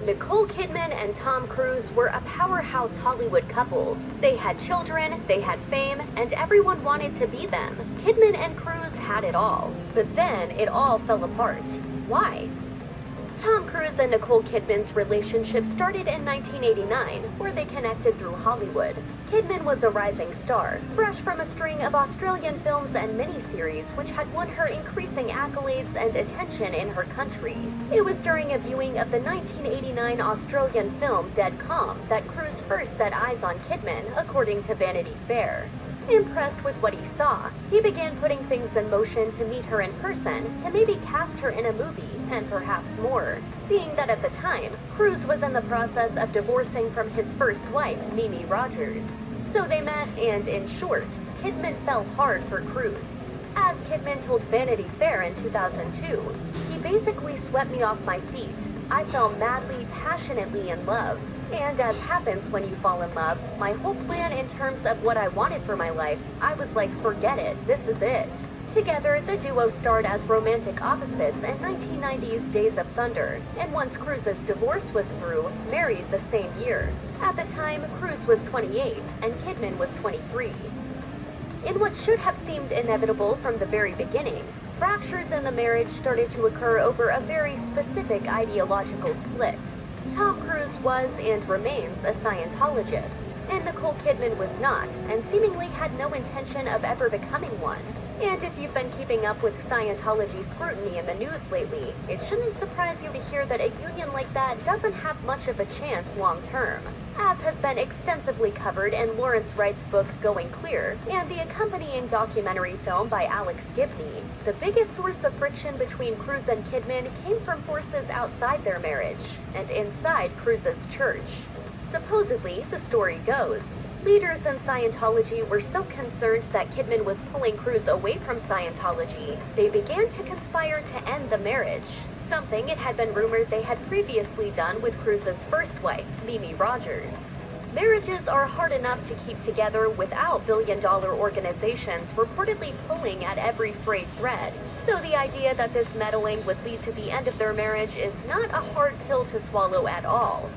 Nicole Kidman and Tom Cruise were a powerhouse Hollywood couple. They had children, they had fame, and everyone wanted to be them. Kidman and Cruise had it all. But then it all fell apart. Why? Tom Cruise and Nicole Kidman's relationship started in 1989, where they connected through Hollywood. Kidman was a rising star, fresh from a string of Australian films and miniseries which had won her increasing accolades and attention in her country. It was during a viewing of the 1989 Australian film Dead Calm that Cruise first set eyes on Kidman, according to Vanity Fair. Impressed with what he saw, he began putting things in motion to meet her in person, to maybe cast her in a movie, and perhaps more. Seeing that at the time, Cruise was in the process of divorcing from his first wife, Mimi Rogers. So they met, and in short, Kidman fell hard for Cruise. As Kidman told Vanity Fair in 2002, "He basically swept me off my feet. I fell madly, passionately in love. And as happens when you fall in love, my whole plan in terms of what I wanted for my life, I was like, forget it, this is it." Together, the duo starred as romantic opposites in 1990's Days of Thunder, and once Cruise's divorce was through, married the same year. At the time, Cruise was 28 and Kidman was 23. In what should have seemed inevitable from the very beginning, fractures in the marriage started to occur over a very specific ideological split. Tom Cruise was and remains a Scientologist, and Nicole Kidman was not, and seemingly had no intention of ever becoming one. And if you've been keeping up with Scientology scrutiny in the news lately, it shouldn't surprise you to hear that a union like that doesn't have much of a chance long term, as has been extensively covered in Lawrence Wright's book Going Clear, and the accompanying documentary film by Alex Gibney. The biggest source of friction between Cruise and Kidman came from forces outside their marriage, and inside Cruise's church. Supposedly, the story goes, leaders in Scientology were so concerned that Kidman was pulling Cruise away from Scientology, they began to conspire to end the marriage, something it had been rumored they had previously done with Cruise's first wife, Mimi Rogers. Marriages are hard enough to keep together without billion-dollar organizations reportedly pulling at every frayed thread, so the idea that this meddling would lead to the end of their marriage is not a hard pill to swallow at all.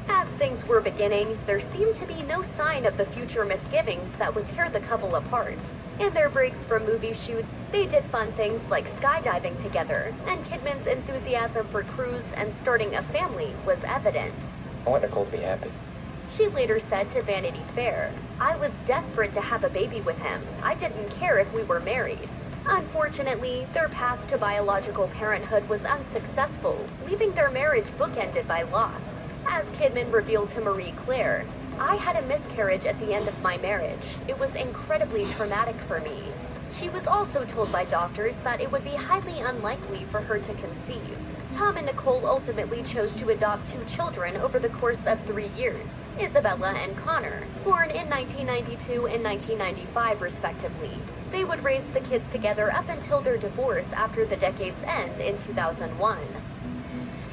As things were beginning, there seemed to be no sign of the future misgivings that would tear the couple apart. In their breaks from movie shoots, they did fun things like skydiving together, and Kidman's enthusiasm for Cruise and starting a family was evident. I want Nicole to be happy. She later said to Vanity Fair, "I was desperate to have a baby with him. I didn't care if we were married." Unfortunately, their path to biological parenthood was unsuccessful, leaving their marriage bookended by loss. As Kidman revealed to Marie Claire, "I had a miscarriage at the end of my marriage. It was incredibly traumatic for me." She was also told by doctors that it would be highly unlikely for her to conceive. Tom and Nicole ultimately chose to adopt 2 children over the course of 3 years, Isabella and Connor, born in 1992 and 1995 respectively. They would raise the kids together up until their divorce after the decade's end in 2001.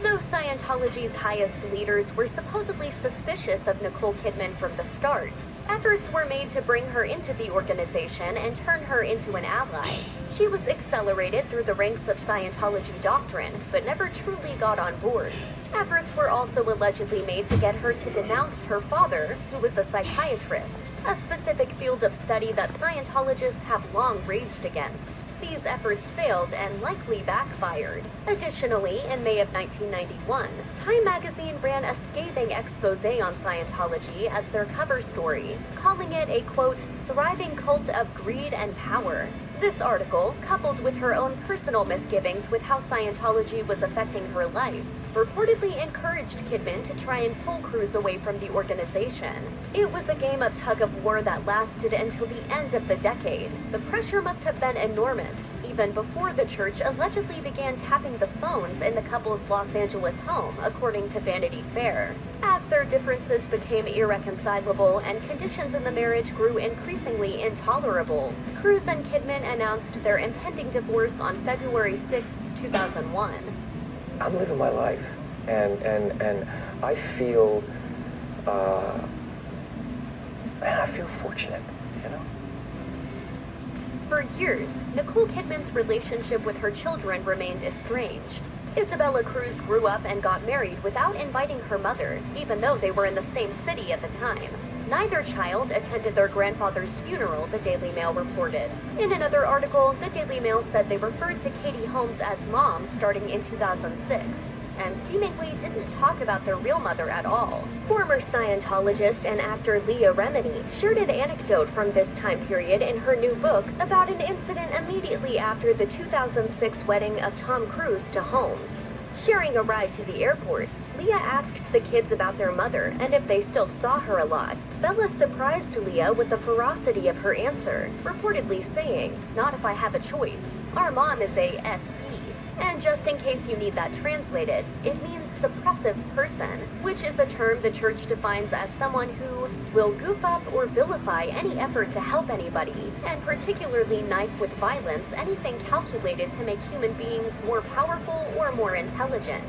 Though Scientology's highest leaders were supposedly suspicious of Nicole Kidman from the start, efforts were made to bring her into the organization and turn her into an ally. She was accelerated through the ranks of Scientology doctrine, but never truly got on board. Efforts were also allegedly made to get her to denounce her father, who was a psychiatrist, a specific field of study that Scientologists have long raged against. These efforts failed and likely backfired. Additionally, in May of 1991, Time magazine ran a scathing expose on Scientology as their cover story, calling it a, quote, "thriving cult of greed and power." This article, coupled with her own personal misgivings with how Scientology was affecting her life, reportedly encouraged Kidman to try and pull Cruise away from the organization. It was a game of tug-of-war that lasted until the end of the decade. The pressure must have been enormous, even before the church allegedly began tapping the phones in the couple's Los Angeles home, according to Vanity Fair. As their differences became irreconcilable and conditions in the marriage grew increasingly intolerable, Cruise and Kidman announced their impending divorce on February 6, 2001. I'm living my life, and I feel, man, I feel fortunate, you know? For years, Nicole Kidman's relationship with her children remained estranged. Isabella Cruz grew up and got married without inviting her mother, even though they were in the same city at the time. Neither child attended their grandfather's funeral, the Daily Mail reported. In another article, the Daily Mail said they referred to Katie Holmes as Mom starting in 2006, and seemingly didn't talk about their real mother at all. Former Scientologist and actor Leah Remini shared an anecdote from this time period in her new book about an incident immediately after the 2006 wedding of Tom Cruise to Holmes. Sharing a ride to the airport, Leah asked the kids about their mother and if they still saw her a lot. Bella surprised Leah with the ferocity of her answer, reportedly saying, "Not if I have a choice. Our mom is a SE." And just in case you need that translated, it means suppressive person, which is a term the church defines as someone who will goof up or vilify any effort to help anybody, and particularly knife with violence anything calculated to make human beings more powerful or more intelligent.